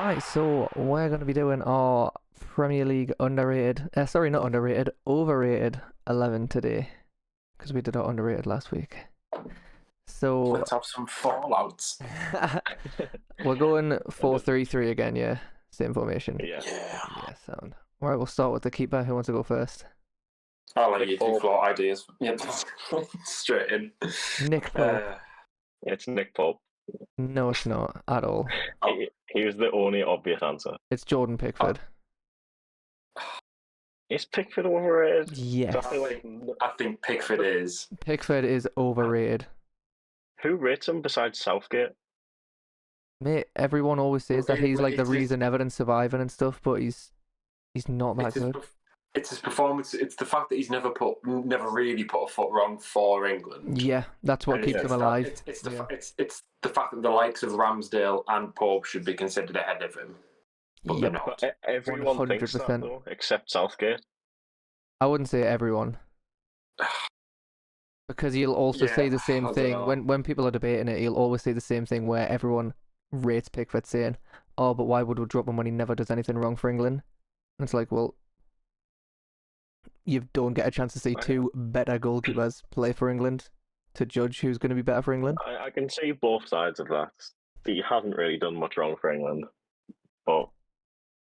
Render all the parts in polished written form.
Right, so we're going to be doing our Premier League underrated, sorry, not underrated, overrated 11 today, because we did our underrated last week. So Let's have some fallouts. we're going 4-3-3 again, yeah? Same formation. Yeah. Yeah, sound. All right, we'll start with the keeper. Who wants to go first? I'll let you do floor ideas. Yep. Straight in. Nick Pope. It's Nick Pope. No, it's not at all. He was the only obvious answer. It's Jordan Pickford. Is Pickford overrated? Yes. I think Pickford is. Pickford is overrated. Who rates him besides Southgate? Mate, everyone always says that he's like the reason Everton's surviving and stuff, but he's not that good. It's his performance. It's the fact that he's never really put a foot wrong for England. Yeah, that's what keeps him alive. It's the fact that the likes of Ramsdale and Pope should be considered ahead of him. But they're not. Everyone thinks that, though, except Southgate. I wouldn't say everyone. Because you'll also say the same thing. When people are debating it, you'll always say the same thing where everyone rates Pickford saying, oh, but why would we drop him when he never does anything wrong for England? And it's like, well, you don't get a chance to see two better goalkeepers play for England to judge who's going to be better for England. I can see both sides of that. He hasn't really done much wrong for England. But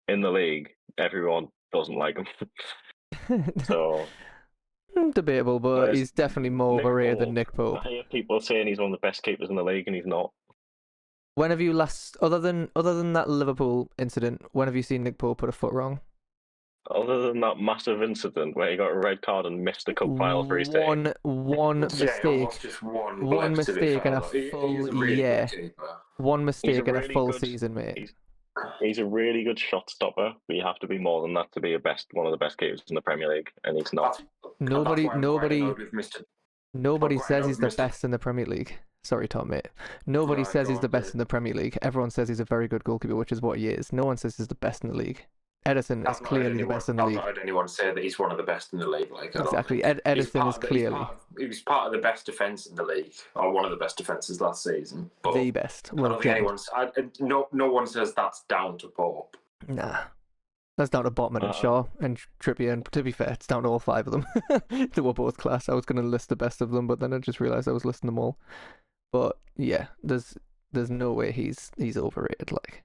in the league, everyone doesn't like him. So debatable, but he's definitely more overrated than Nick Pope. I hear people saying he's one of the best keepers in the league, and he's not. When have you last, other than that Liverpool incident, when have you seen Nick Pope put a foot wrong? Other than that massive incident where he got a red card and missed a cup final for his team. One mistake. Just one mistake and a One mistake and a full season, mate. He's a really good shot stopper, but you have to be more than that to be one of the best keepers in the Premier League, and he's not. Nobody says he's the best in the Premier League. Sorry, Tom, mate. Nobody says he's the best in the Premier League. Everyone says he's a very good goalkeeper, which is what he is. No one says he's the best in the league. Edison is clearly the best in the league. I've not heard anyone say that he's one of the best in the league. Exactly. Edison is clearly. He was part of the best defence in the league, or one of the best defences last season. But the best. I don't think anyone's. No one says that's down to Pope. Nah. That's down to Botman and Shaw and Trippier, and to be fair, it's down to all five of them. They were both class. I was going to list the best of them, but then I just realised I was listing them all. But yeah, there's no way he's overrated. Like.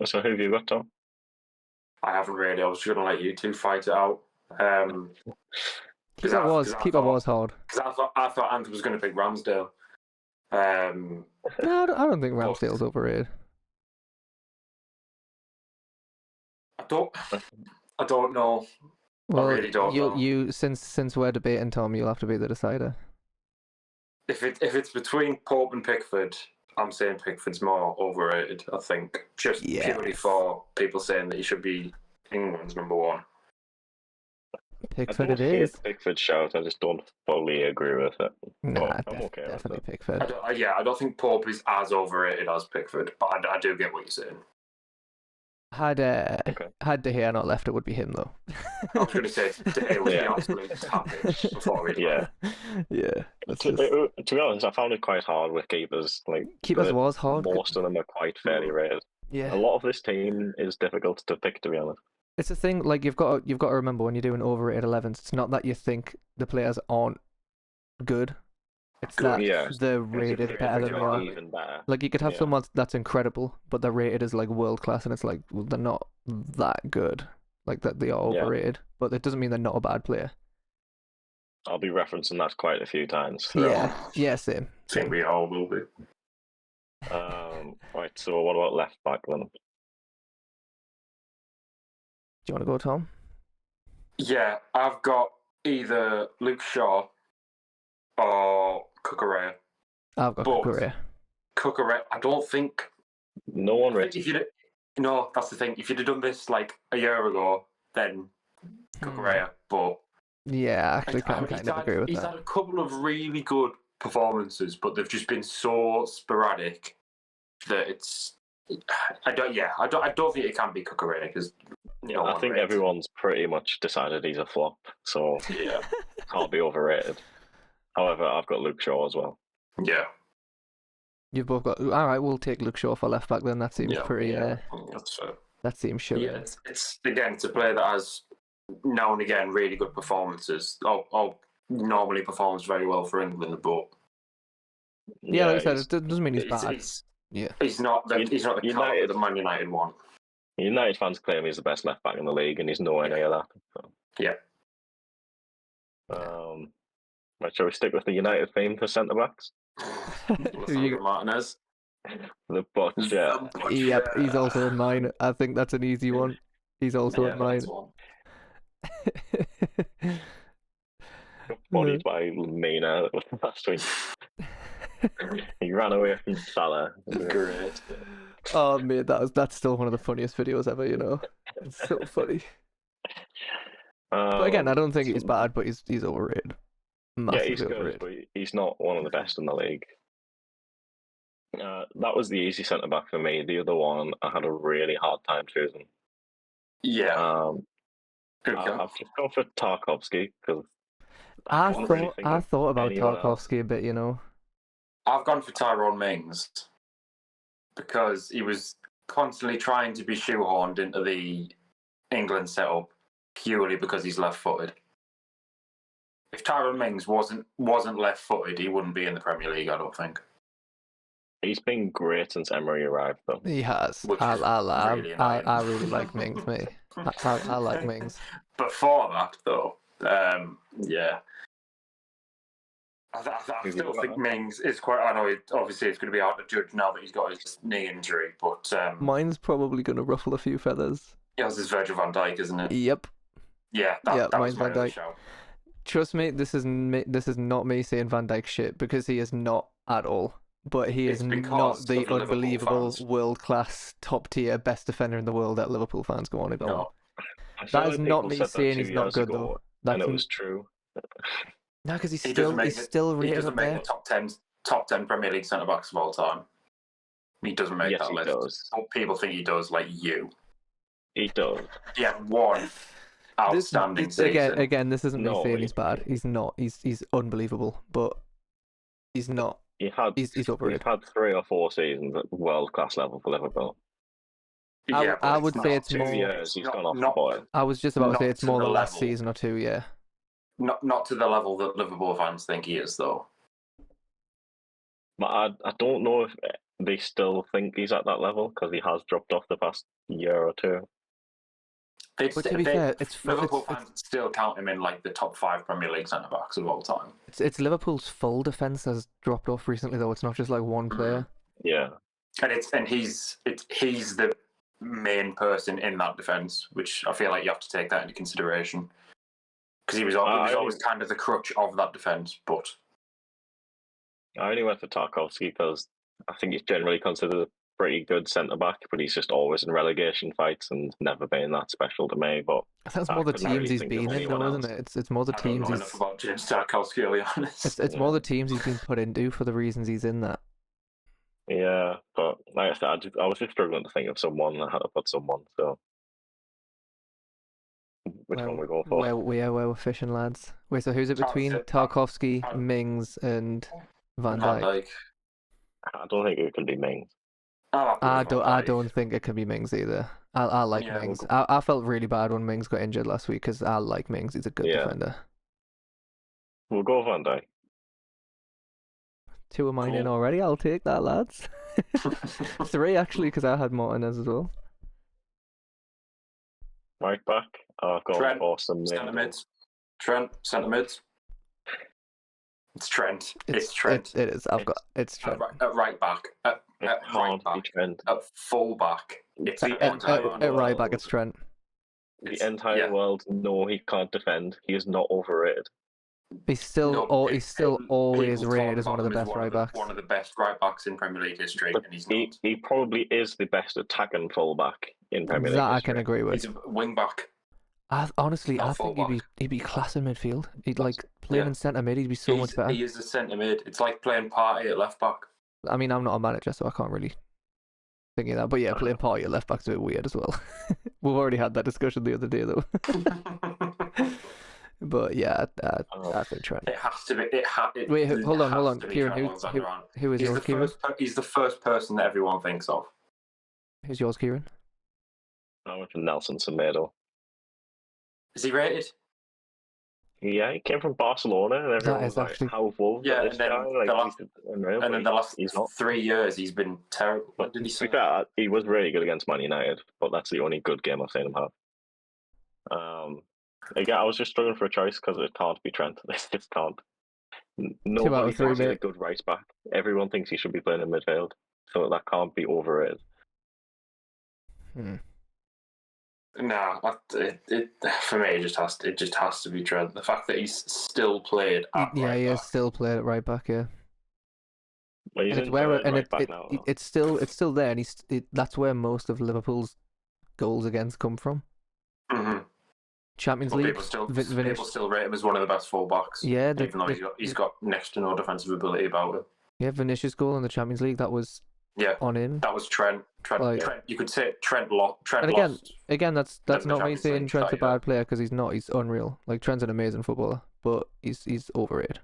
So who have you got, Tom? I haven't really. I was just going to let you two fight it out. Keeper was hard. Because I thought Anthony was going to pick Ramsdale. No, I don't think Ramsdale's overrated. I don't know. Well, I really don't know. You since we're debating, Tom, you'll have to be the decider. If it's between Pope and Pickford, I'm saying Pickford's more overrated. I think purely for people saying that he should be England's number one. Pickford it is. Pickford shout. I just don't fully agree with it. Nah, definitely Pickford. I don't think Pope is as overrated as Pickford, but I do get what you're saying. Had De Gea not left, it would be him though. I was going to say De Gea was the absolute happy before he yeah. To be honest, I found it quite hard with keepers. Like keepers was hard. Most of them are quite fairly rated. Yeah. A lot of this team is difficult to pick, to be honest. It's a thing. Like you've got to remember when you're doing overrated 11s, it's not that you think the players aren't good. It's that they're rated better than they are. Even better. Like you could have someone that's incredible, but they're rated as like world class, and it's like, well, they're not that good. Like that they are overrated, but it doesn't mean they're not a bad player. I'll be referencing that quite a few times. Yeah, same. I think we all will be. Right. So what about left back then? Do you want to go, Tom? Yeah, I've got either Luke Shaw or Cucurella. I've got Cucurella. Cucurella, I don't think. No one rated. No, that's the thing. If you'd have done this like a year ago, then Cucurella. But yeah, I actually kind of agree with that. He's had a couple of really good performances, but they've just been so sporadic that it's. I don't think it can be Cucurella because. I think everyone's pretty much decided he's a flop, so can't be overrated. However, I've got Luke Shaw as well. Yeah. You've both got. All right, we'll take Luke Shaw for left back then. That seems pretty. That's fair. That seems sure. Yeah, it's again, it's a player that has now and again really good performances. Or normally performs very well for England, but like I said, it doesn't mean he's bad. He's not the caliber that Man United want. United fans claim he's the best left back in the league, and he's nowhere near that. So. Yeah. Shall we stick with the United theme for centre backs? Martinez. The Butcher. Yep, he's also in mine. I think that's an easy one. He's also in mine. Bodied by Mina last week. He ran away from Salah. Great. Oh mate, that's still one of the funniest videos ever. It's so funny. But again, I don't think he's bad, but he's overrated. Massively he's overrated. good, but he's not one of the best in the league. That was the easy centre back for me. The other one, I had a really hard time choosing. Yeah. I've just gone for Tarkowski because I thought about Tarkowski a bit. I've gone for Tyrone Mings because he was constantly trying to be shoehorned into the England setup purely because he's left-footed. If Tyrone Mings wasn't left-footed, he wouldn't be in the Premier League, I don't think. He's been great since Emery arrived, though. He has. I really like Mings, mate. I like Mings. But for that, though, yeah. I still think Mings is quite. I know obviously it's going to be hard to judge now that he's got his knee injury, but mine's probably going to ruffle a few feathers. Yeah, this is Virgil van Dijk, isn't it? Yep. Yeah, that mine's was my Van Dijk. shout. Trust me, this is not me saying Van Dijk shit because he is not at all. But he is not the unbelievable world-class, top-tier, best defender in the world that Liverpool fans go on about. No. That is not me saying he's not good though. And it was true. No, because he's still rated he doesn't up make there. the top 10 Premier League centre backs of all time. He doesn't make that list. Does. People think he does, like you. He does. He had one outstanding season. Again, this isn't me saying he's bad. He's not. He's unbelievable, but he's not. He's overrated. He's had 3 or 4 seasons at world-class level for Liverpool. I would say it's 2 more. years. He's gone off the boil. I was just about to say it's more the last season or 2. Yeah. Not to the level that Liverpool fans think he is, though. But I don't know if they still think he's at that level because he has dropped off the past year or 2. But to be fair, Liverpool fans still count him in like the top 5 Premier League centre backs of all time. It's Liverpool's full defence has dropped off recently, though. It's not just like one player. Yeah, and he's the main person in that defence, which I feel like you have to take that into consideration because he was always kind of the crutch of that defence. But I only went for Tarkowski because I think he's generally considered a pretty good centre back, but he's just always in relegation fights and never been that special to me. But that's more the teams he's been in, though, isn't it? It's more the teams. I don't know enough about James Tarkowski, to be honest. It's more the teams he's been put into for the reasons he's in that. Yeah, but like I said, I was just struggling to think of someone. I had to put someone. So which one we go for? Where we're fishing, lads. Wait, so who's it between Tarkowski, Mings, and Van Dijk? I don't think it can be Mings. I don't think it can be Mings either. I like Mings. I felt really bad when Mings got injured last week because I like Mings. He's a good defender. We'll go Van Dijk. 2 of mine in already. I'll take that, lads. 3 actually, because I had Martinez as well. Right back. I've got Trent, awesome centre mids. Trent, centre mids. It's Trent. It's Trent. It is. It's Trent. At right back. At right back. Trent. At full back. It's at right back. It's Trent. The entire world know he can't defend. He is not overrated. He's still always rated as one of the best right backs. One of the best right backs in Premier League history, and he's not. He probably is the best attacking full back in Premier League that history. I can agree with. He's a wing back. Honestly, I think he'd be class in midfield. He'd like playing in centre mid. He'd be so much better. He is a centre mid. It's like playing Partey at left back. I mean, I'm not a manager, so I can't really think of that. But yeah, playing Partey at left back's a bit weird as well. We've already had that discussion the other day, though. But yeah, I think Trent. It has to be. Wait, hold on, has to be Kieran. Trent Alexander-Arnold. Who is He's yours, the Kieran? he's the first person that everyone thinks of. Who's yours, Kieran? I went for Nelson Semedo. Is he rated? Yeah, he came from Barcelona, and everyone is was like, actually- "How Wolves Yeah, got this guy?" Like, he's unreal, And then the last he's not. 3 years, he's been terrible. What did he To say? be fair, he was really good against Man United, but that's the only good game I've seen him have. Again, I was just struggling for a choice because it can't be Trent. It just can't. Nobody 3, thinks he's a mate. good right back. Everyone thinks he should be playing in midfield, so that can't be overrated. No, it for me, it just has to be Trent. The fact that he's still played at Yeah, right he is back. still played at right back. Yeah. Well, he's And it's where right back now. Though. it's still there, and that's where most of Liverpool's goals against come from. Mm-hmm. Champions But League. people still rate him as one of the best fullbacks. Yeah, even though he's got next to no defensive ability about him. Yeah, Vinicius' goal in the Champions League, that was on him. That was Trent. Like, Trent. You could say Trent and lost. Again, that's not me saying League Trent's a title. bad player, because he's not. He's unreal. Like, Trent's an amazing footballer, but he's overrated.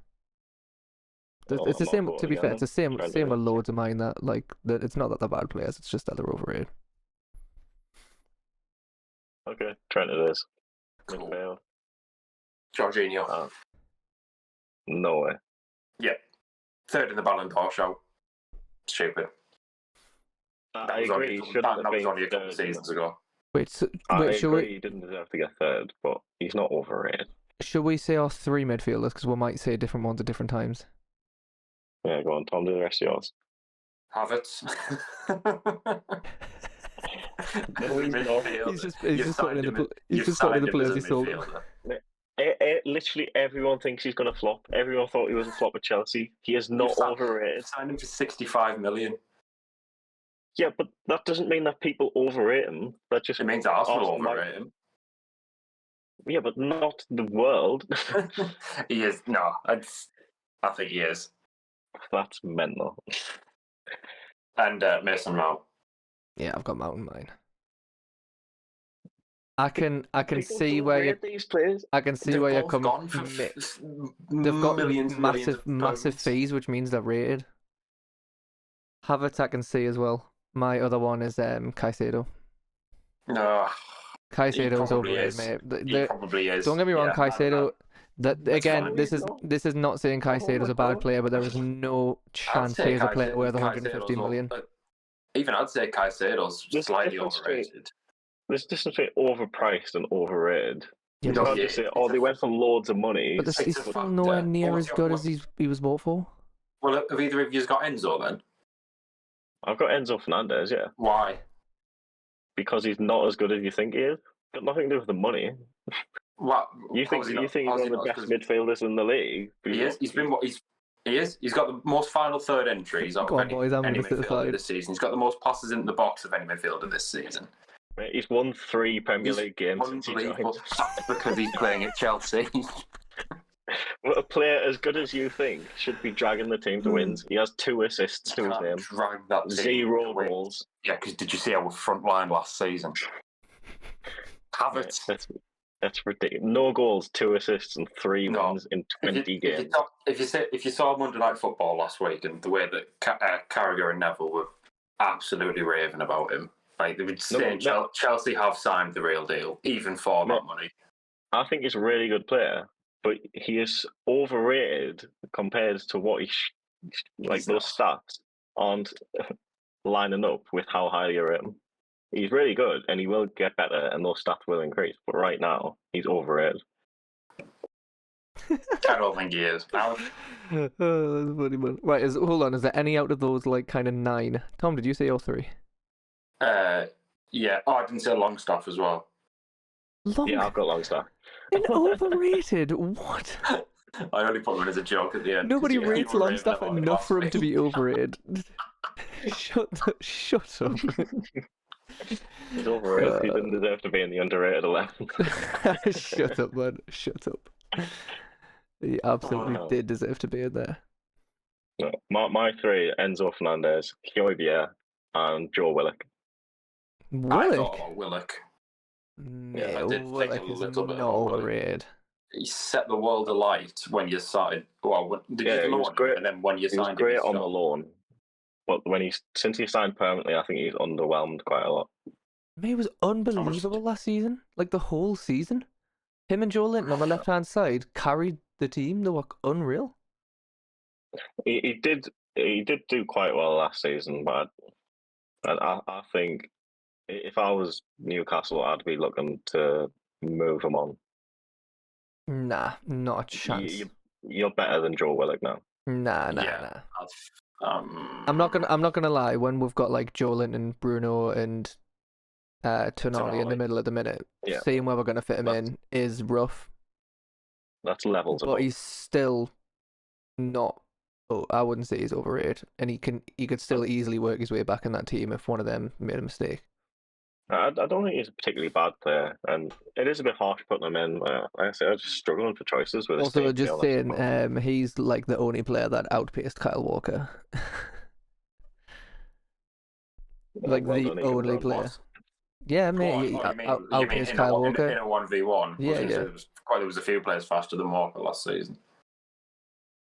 It's the same. To be fair, it's the same with loads of mine. That it's not that they're bad players. It's just that they're overrated. Okay, Trent it is. Cool. Midfield. Jorginho. No way. Yeah. Third in the Ballon d'Or show. Stupid. I agree. That was only a couple of seasons ago. He didn't deserve to get third, but he's not overrated. Should we say our 3 midfielders? Because we might say different ones at different times. Yeah, go on, Tom. Do the rest of yours. Havertz. No, he's not. He's just putting in the players he sold. Literally everyone thinks he's going to flop. Everyone thought he was a flop at Chelsea. He is not overrated. Signed him for 65 million. Yeah, but that doesn't mean that people overrate him. That just It means Arsenal overrate him. Yeah, but not the world. He is. No, I think he is. That's mental. And Mason Mount. Yeah, I've got Mount in mine. I can see where you. These players. I can see where you're coming. They've got massive fees, which means they're rated. Havertz, I can see as well. My other one is Caicedo. No, Caicedo's overrated, mate. He probably is. Don't get me wrong, Caicedo. Again, fine. this is not saying Caicedo's a bad player, but there is no chance he is a player worth 150 million. Even I'd say Caicedo's slightly overrated. There's just something overpriced and overrated. Yeah, you can't just say, they went for loads of money. But he's still nowhere near as good as he was bought for. Well, have either of you got Enzo then? I've got Enzo Fernandez, yeah. Why? Because he's not as good as you think he is. Got nothing to do with the money. What? You think he's one of the best midfielders in the league? He is. He's got the most final third entries of any midfielder this season. He's got the most passes into the box of any midfielder this season. He's won 3 Premier League games since he joined. That's because he's playing at Chelsea. Well, a player as good as you think should be dragging the team to wins. He has 2 assists to his name. Drag that 0 goals. Yeah, because did you see our front line last season? Havertz. That's ridiculous. No goals, 2 assists, and 3 wins in 20 games. If you saw Monday Night Football last week and the way that Carragher and Neville were absolutely raving about him, like they were saying Chelsea have signed the real deal, even for that money. I think he's a really good player, but he is overrated compared to what those stats aren't lining up with how high you rate him. He's really good, and he will get better, and those stats will increase. But right now, he's overrated. I don't think he is. Oh, that's funny, man. Right, hold on. Is there any out of those kind of 9? Tom, did you say all 3? Yeah. Oh, I didn't say Longstaff as well. Yeah, I've got Longstaff. And overrated? What? I only put him in as a joke at the end. Nobody rates Longstaff enough for him to be overrated. Shut up. He's overrated. He didn't deserve to be in the underrated 11. Shut up, man. Shut up. He absolutely did deserve to be in there. No, my 3, Enzo Fernandez, Højbjerg, and Joe Willock. I thought Willock. Yeah, Willock is not overrated. he set the world alight when you started. Well, did Yeah, you he was loan him? great. And then when you He was signed him, great he on the shot. loan, but since he signed permanently, I think he's underwhelmed quite a lot. I mean, he was unbelievable last season. Like the whole season. Him and Joe Linton on the left-hand side carried the team. They were unreal. He did do quite well last season, but I think if I was Newcastle, I'd be looking to move him on. Nah, not a chance. You're better than Joe Willock now. Nah. I'm not gonna lie. When we've got like Joe Linton, Bruno, and Tonali in the middle at the minute, seeing where we're gonna fit him in is rough. That's levels but above. He's still not. Oh, I wouldn't say he's overrated, and he could still easily work his way back in that team if one of them made a mistake. I don't think he's a particularly bad player, and it is a bit harsh putting him in. Like I said, I'm just struggling for choices with Also, this team, just saying, he's like the only player that outpaced Kyle Walker. Like the only player. Yeah, mate. You Outpaced mean Kyle Walker in a 1v1? Yeah. There was a few players faster than Walker last season.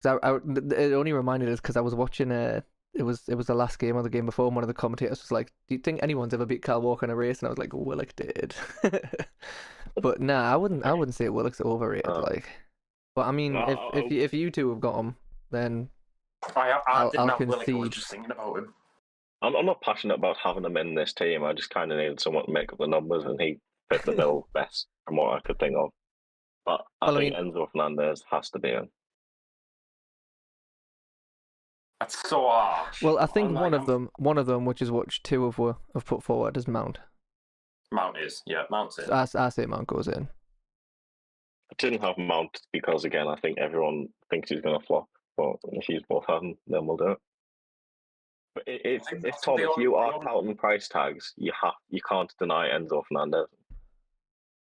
It only reminded us because I was watching it was the last game or the game before, and one of the commentators was like, "Do you think anyone's ever beat Kyle Walker in a race?" And I was like, "Willock did." But nah, I wouldn't say Willock's overrated. But I mean, if you two have got him, then I'll concede. Willock. I was just thinking about him. I'm not passionate about having him in this team. I just kind of needed someone to make up the numbers, and he fit the bill best from what I could think of. But I think Enzo Fernandez has to be in. That's so harsh. Well, I think one of them, which is what two have put forward, is Mount. Mount's in. I say Mount goes in. I didn't have Mount because, again, I think everyone thinks he's going to flop. But if you both have him, then we'll do it. But Tom, if you are counting price tags, you can't deny Enzo Fernandez.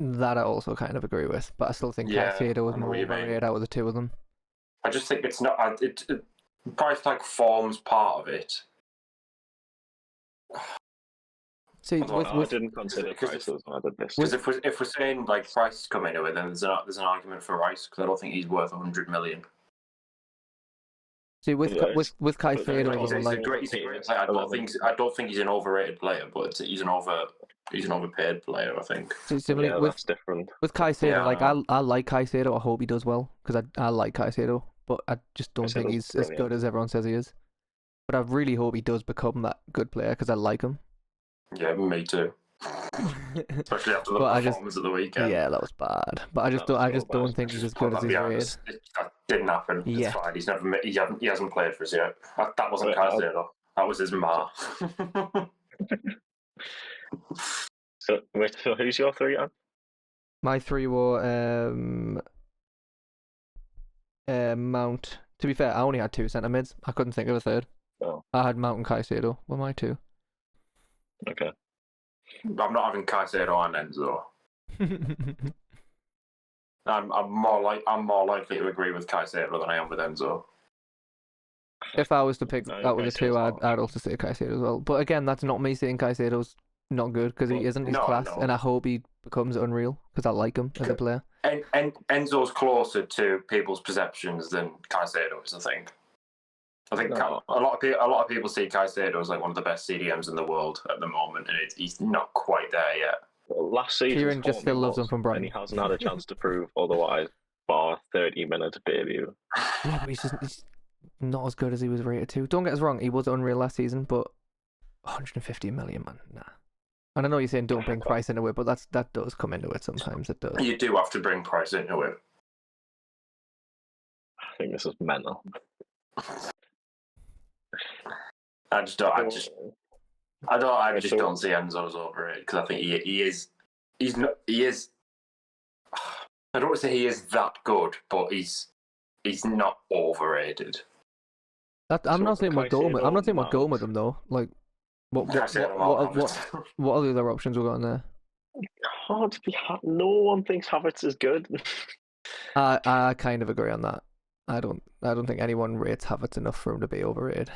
That I also kind of agree with, but I still think Caicedo is more overrated out of the two of them. I just think it's not. Price tag forms part of it. See, I didn't consider prices when I did this. Because if we're saying like prices come into it, then there's an argument for Rice because I don't think he's worth 100 million. See, with Caicedo, he's a great player. I don't think he's an overrated player, but he's an overpaid player. I think. So similarly, that's different. With Caicedo, I like Caicedo. I hope he does well because I like Caicedo, but I just don't think he's as good as everyone says he is. But I really hope he does become that good player because I like him. Yeah, me too. Especially after the performance of the weekend. Yeah, that was bad. But I just don't think he's as good as he's rated. That didn't happen. Yeah. It's fine. He hasn't played for us yet. That wasn't Caicedo. That was his ma. So who's your three, Anne? My three were Mount. To be fair, I only had two centre mids. I couldn't think of a third. Oh. I had Mount and Caicedo. Were my two. Okay. I'm not having Caicedo and Enzo. I'm more likely to agree with Caicedo than I am with Enzo. If I was to pick out of the two, I'd also say Caicedo as well. But again, that's not me saying Caicedo's not good because he isn't. He's class, and I hope he becomes unreal because I like him as a player. And Enzo's closer to people's perceptions than Caicedo is, I think. A lot of people see Caicedo as like one of the best CDMs in the world at the moment, and he's not quite there yet. Well, last season, Kieran just still loves him from Brighton, and he hasn't had a chance to prove otherwise. Bar 30-minute debut. Yeah, but he's not as good as he was rated to. Don't get us wrong, he was unreal last season, but 150 million, man, nah. And I know you're saying don't bring price into it, but that does come into it sometimes. It does. You do have to bring price into it. I think this is mental. I just don't see Enzo as overrated because I think he is. I don't want to say he is that good, but he's not overrated. I'm not saying we're going with him though. Like, what are the other options we've got in there? Hard to be. No one thinks Havertz is good. I kind of agree on that. I don't think anyone rates Havertz enough for him to be overrated.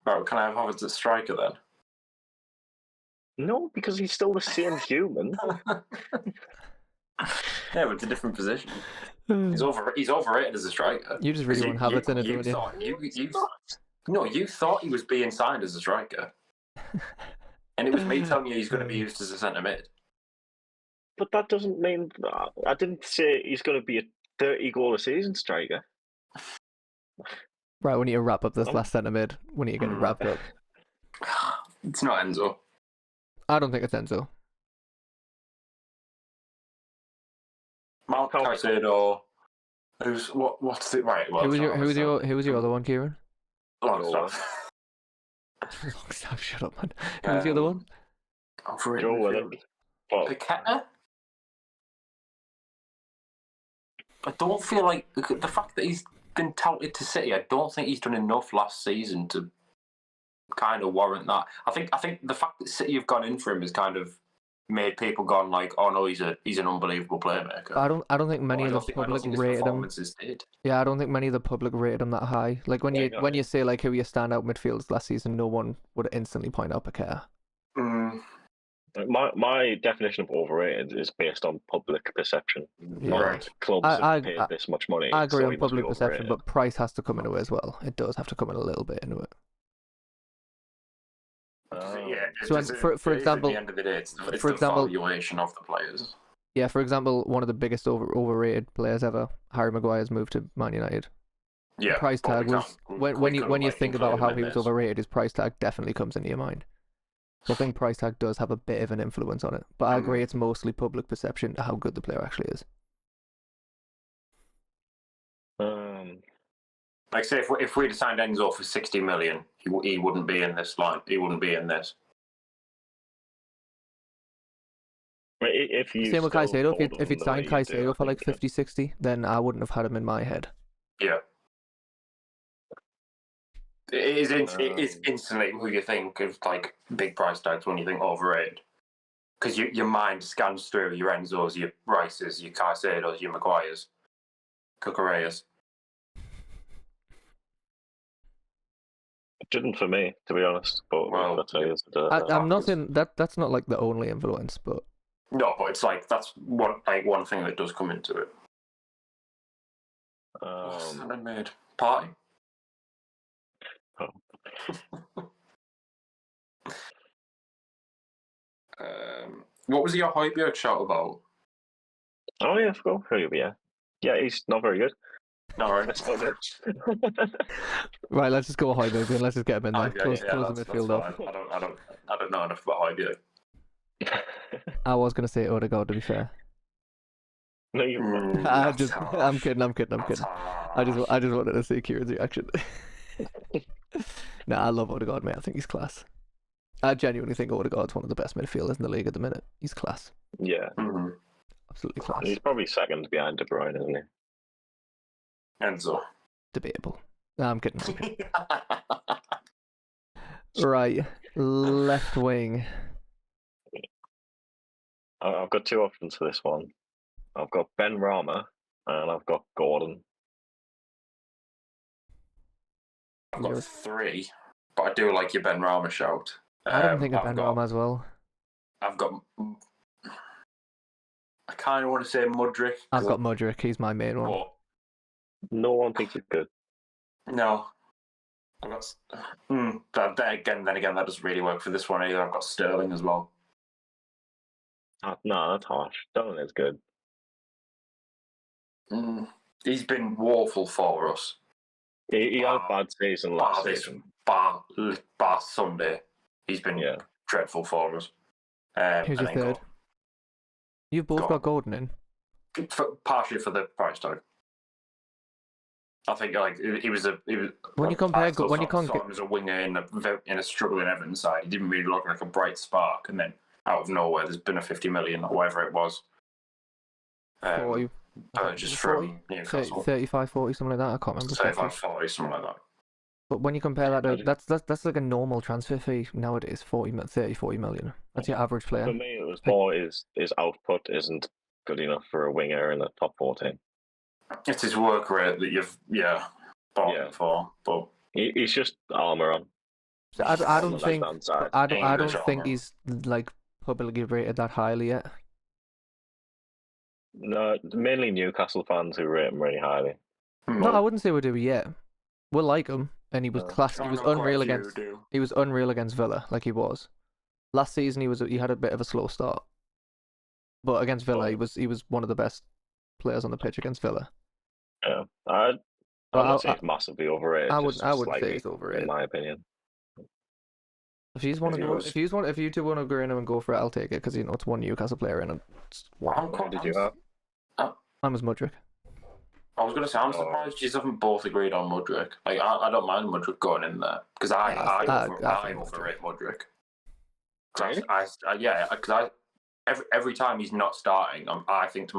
Oh, can I have Havertz at striker then? No, because he's still the same human. Yeah, but it's a different position. He's overrated as a striker. You just really want Havertz in it, don't you? No, you thought he was being signed as a striker, and it was me telling you he's going to be used as a centre mid. But that doesn't mean I didn't say he's going to be a 30-goal a season striker. Right, we need to wrap up this last centre mid. We need to get it wrapped up. It's not Enzo. I don't think it's Enzo. Mount Caicedo. What's it? Right. Well, who was your other one, Kieran? Longstaff. Longstaff, shut up, man. Who was the other one? Joe Willock. Paqueta? I don't feel like the fact that he's been touted to City. I don't think he's done enough last season to kind of warrant that. I think the fact that City have gone in for him has kind of made people gone like, oh no, he's an unbelievable playmaker. I don't think many of the public rated him. Yeah, I don't think many of the public rated him that high. Like when you say like who your standout midfielders last season, no one would instantly point out Paqueta. My definition of overrated is based on public perception. Yeah. Not clubs have paid this much money. I agree on public perception, but price has to come into it as well. It does have to come in a little bit into it. So for example, at the end of the day, it's the valuation of the players. Yeah, for example, one of the biggest overrated players ever, Harry Maguire's moved to Man United. Yeah, the price tag was when you think about how he was overrated, his price tag definitely comes into your mind. So I think price tag does have a bit of an influence on it, but I agree it's mostly public perception to how good the player actually is. Like say if we'd signed Enzo for 60 million, he wouldn't be in this line. He wouldn't be in this. Same with Caicedo. If you'd signed Caicedo for like 50, 60, then I wouldn't have had him in my head. Yeah. It is instantly who you think of like big price tags when you think overrated. Because your mind scans through your Enzos, your Rices, your Caicedos, your Maguires, Cucureas. It didn't for me, to be honest. But I'm not saying that's not like the only influence, but no, but it's like that's one thing that does come into it. What's that made? Party. What was your Højbjerg shout about? Oh yeah, I forgot Højbjerg. Yeah, he's not very good. No, right, that's not good. Right, let's just go Højbjerg and let's just get him in there. Close the midfield off. I don't know enough about Højbjerg. I was gonna say Odegaard, to be fair. No, you. I'm kidding. I just wanted to see Kieran's reaction. Nah, I love Odegaard, mate. I think he's class. I genuinely think Odegaard's one of the best midfielders in the league at the minute. He's class. Yeah. Absolutely class. He's probably second behind De Bruyne, isn't he? Enzo. Debatable. Nah, I'm kidding. Right. Left wing. I've got two options for this one. I've got Ben Rama and I've got Gordon. I've got three, but I do like your Ben Rama shout. I don't think of Ben Rama as well. I've got. I kind of want to say Mudryk. I've got Mudryk. He's my main one. No one thinks he's good. No. I've got. But then again, that doesn't really work for this one either. I've got Sterling as well. No, that's harsh. Sterling is good. He's been woeful for us. He had a bad season last season. Bar Sunday, he's been dreadful for us. Who's your third? You've both got Gordon in. Partially for the price tag. I think he was when you compare saw him as a winger in a struggling Everton side. He didn't really look like a bright spark, and then out of nowhere, there's been a 50 million or whatever it was. 40. Just from Newcastle. 35, 40, something like that. I can't remember. 35, 40, something like that. But when you compare that to that's like a normal transfer fee nowadays, 40 million. That's your average player. For me, it was more his output isn't good enough for a winger in the top 14. It's his work rate that you've bought him for, but he's just armour on. So I don't think he's like publicly rated that highly yet. No, mainly Newcastle fans who rate him really highly. No, I wouldn't say we do yet. We like him, and he was No. class. I He was know quite a unreal few against. do. He was unreal against Villa, like he was. Last season, he had a bit of a slow start, but against Villa, he was one of the best players on the pitch against Villa. Yeah, I'm But not saying he's massively overrated. I Just wouldn't say slightly, he's overrated. in my opinion. If you want to He go, was- if you two want to agree on him and go for it, I'll take it because you know it's one Newcastle player in it. Who did you have? I'm as Mudryk. I was going to say, I'm surprised you haven't both agreed on Mudryk. Like, I don't mind Mudryk going in there because I think overrate Mudryk. Because every time he's not starting, I think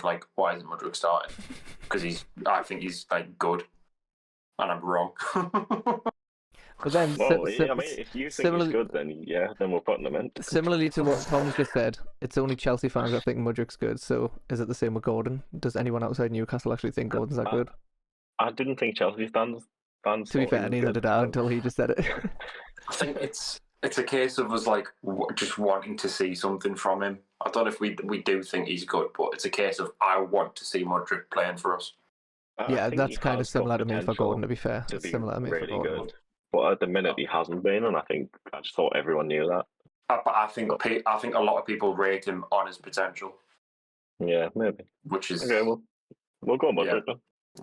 like, why isn't Mudryk starting? Because I think he's like good, and I'm wrong. But then, Well, I mean, if you think he's good, then we're putting him in. Similarly to what Tom's just said, it's only Chelsea fans that think Mudryk's good. So is it the same with Gordon? Does anyone outside Newcastle actually think Gordon's that good? I didn't think Chelsea fans. To be fair, neither did I until he just said it. I think it's a case of us like just wanting to see something from him. I don't know if we do think he's good, but it's a case of I want to see Mudryk playing for us. Yeah, that's kind of similar to me for Gordon. To be fair, it's similar to me really for Gordon. good. But at the minute, he hasn't been, and I just thought everyone knew that. But I think a lot of people rate him on his potential. Yeah, maybe. Which is okay. We'll go Mudryk. Yeah.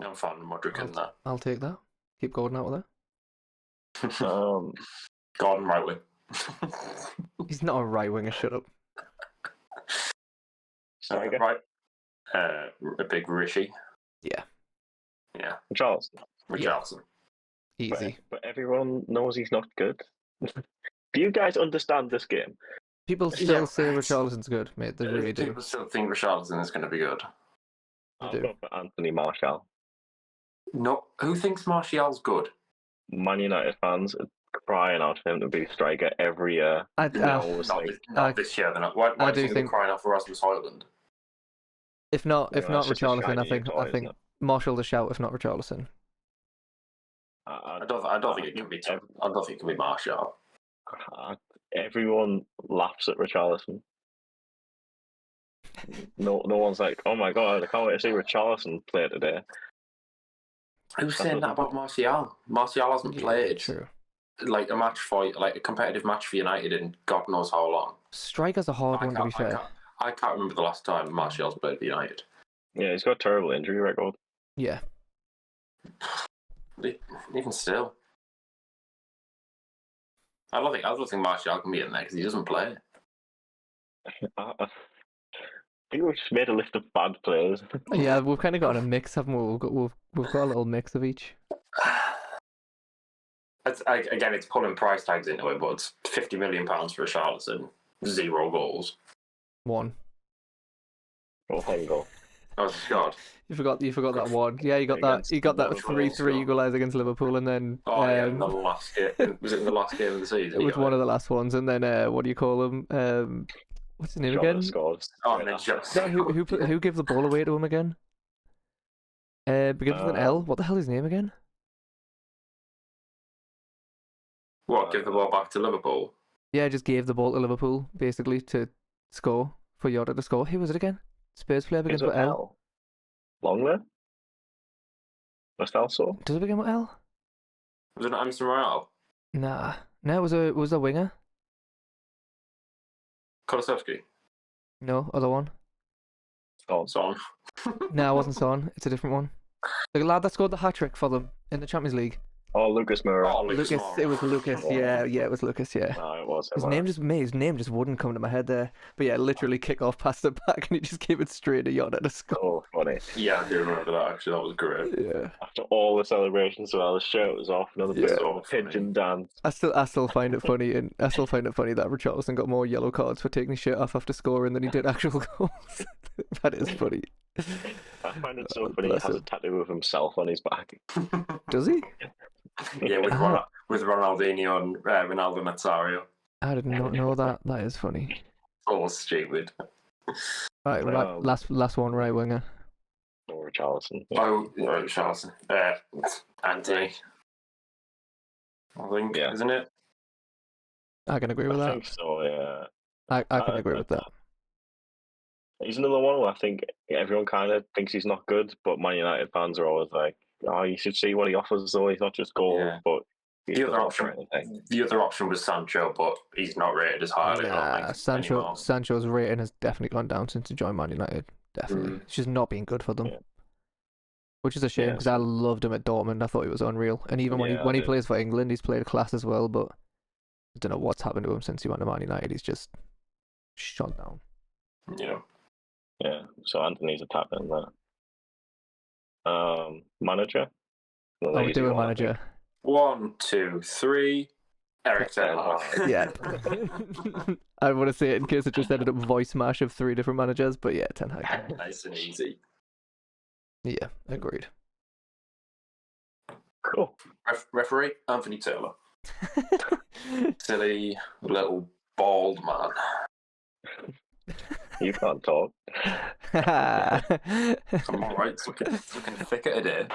I'm finding Mudryk in there. I'll take that. Keep Gordon out of there. Gordon right wing. He's not a right winger. Shut up. Right. A big Rishi. Yeah. Yeah. Richarlison. Easy. But everyone knows he's not good. Do you guys understand this game? People still say Richarlison's good, mate. They really do. People still think Richarlison is going to be good. I'll go for Anthony Martial. No, who thinks Martial's good? Man United fans are crying out for him to be striker every year. Not this year. They're not. Why do you think they're crying out for Rasmus Højlund? If not Richarlison, I think Martial the shout. If not Richarlison. I don't think it can be. I don't think it can be Martial. Everyone laughs at Richarlison. No one's like, oh my god, I can't wait to see Richarlison play today. Who's saying that about Martial? Martial hasn't played like a competitive match for United in God knows how long. Striker's a hard one, to be fair. I can't remember the last time Martial's played for United. Yeah, he's got a terrible injury record. Yeah. Even still, I don't think Martial can be in there because he doesn't play. I think we've just made a list of bad players. Yeah, we've kind of got a mix, haven't we? We've got a little mix of each. Again, it's pulling price tags into it, but it's £50 million for Richarlison, 0 goals. 1. Oh, there you go. Oh God! You forgot that one. Yeah, you got that 3-3 equaliser against Liverpool, and then in the last game. Was it in the last game of the season? It was one of the last ones, and then what do you call him? What's his name again? Scores. Who gave the ball away to him again? Begins with an L. What the hell is his name again? What? Give the ball back to Liverpool? Yeah, just gave the ball to Liverpool basically to score for Yoda to score. Who was it again? Spurs player begins with L. Longley? Mastalso? Does it begin with L? Was it not Emerson Royale? Nah. No, it was a winger. Kulusevski? No, other one. Son. No, it wasn't Son. It's a different one. The lad that scored the hat-trick for them in the Champions League. Oh, Lucas Moura. Oh, Lucas. It was Lucas. Yeah, it was Lucas. Yeah. No, it was. His name just wouldn't come to my head there. But yeah, literally kick off past the back, and he just gave it straight to Yoda to score. Oh, funny. Yeah, I do remember that. Actually, that was great. Yeah. After all the celebrations, the shirt was off. Another bit of a pigeon dance. I still find it funny, and I still find it funny that Richarlison got more yellow cards for taking his shirt off after scoring than he did actual goals. That is funny. I find it so funny. He has a tattoo of himself on his back. Does he? Yeah, with Ronaldinho and Ronaldo Nazario. I did not know that. That is funny. Oh, stupid. Right, last one, right winger. Or Richarlison. Oh, Richarlison. Anthony. I think, isn't it? I can agree with that. I think so, yeah. I can agree with that. He's another one where I think everyone kind of thinks he's not good, but Man United fans are always like, "Oh, you should see what he offers, though. He's not just goals, Yeah. but he The doesn't other offer option, anything." the other option was Sancho, but he's not rated as highly. I don't think anymore. Sancho's rating has definitely gone down since he joined Man United. Definitely, it's just not been good for them. Yeah. Which is a shame because I loved him at Dortmund. I thought he was unreal, and even when he plays for England, he's played a class as well. But I don't know what's happened to him since he went to Man United. He's just shot down. Yeah. Yeah. So Anthony's a tap in there. Manager. Oh, we're doing manager. 1, 2, 3. Eric Ten Hag. Yeah. I want to say it in case it just ended up voice mash of 3 different managers, but yeah, Ten Hag. Nice and easy. Yeah, agreed. Cool. Referee Anthony Taylor. Silly little bald man. You can't talk. I'm alright. It's looking thick at a day.